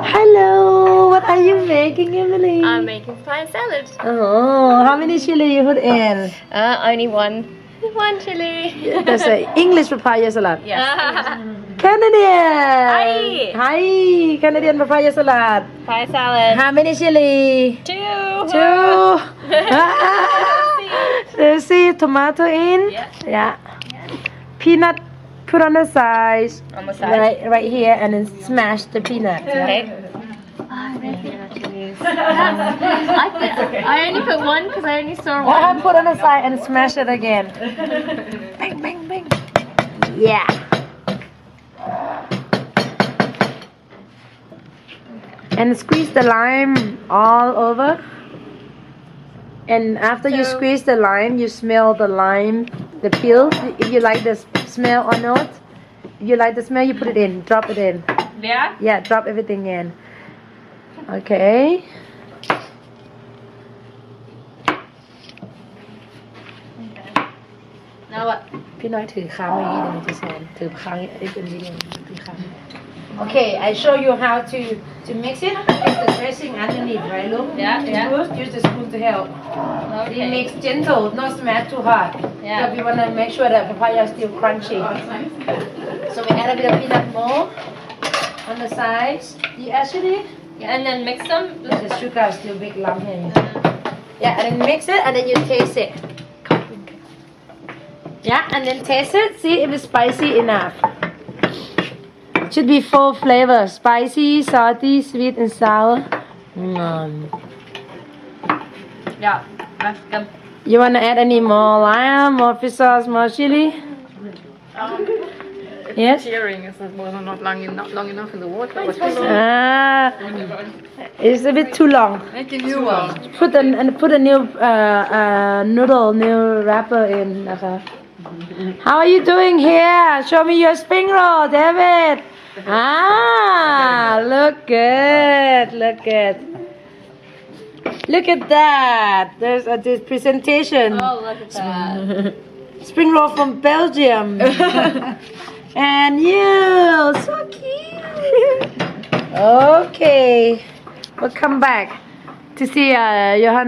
Hello, what are you making, Emily? I'm making papaya salad. Oh, how many chili you put in? Only one chili. That's an English papaya salad. Yes. Canadian. Hi. Hi, Canadian papaya salad. Papaya salad. How many chili? 2. 2. See tomato in? Yeah. Yeah. Peanut put on the side. On the side. Right here, and then smash the peanut. Okay. I only put one because I only saw one. Put on the side and smash it again. Bang, bang, bang. Yeah. And squeeze the lime all over. And after you squeeze the lime, you smell the lime, the peel. If you like the smell or not. If you like the smell, you put it in. Drop it in. Yeah? Yeah, drop everything in. Okay. Now what? พี่น้อยถือค้างไว้อย่างนี้เดี๋ยวจะสอนถือค้างไอ้เป็นวิดีโอถือค้าง Okay, I show you how to mix it. It's the dressing underneath, right? Look. Yeah, yeah. Use the spoon to help. Okay. Mix gentle, not smash too hard. Yeah. Because we wanna make sure that papaya is still crunchy. So we add a bit of peanut more on the sides. You actually, Yeah, and then mix them. the sugar is still big lump here. Yeah, and then mix it and then you taste it. Yeah, and then taste it. See if it's spicy enough. Should be 4 flavors: spicy, salty, sweet, and sour. Yeah, that's good. You wanna add any more lime, more fish sauce, more chili? Yes. Searing is not long enough in the water. It's a bit too long. Make a new one. Put a new new wrapper in. How are you doing here? Show me your spring roll, David. Look good. Look good. Look at that. There's this presentation. Oh, look at that. Spring roll from Belgium. And you, so cute. Okay, we'll come back to see Johanna.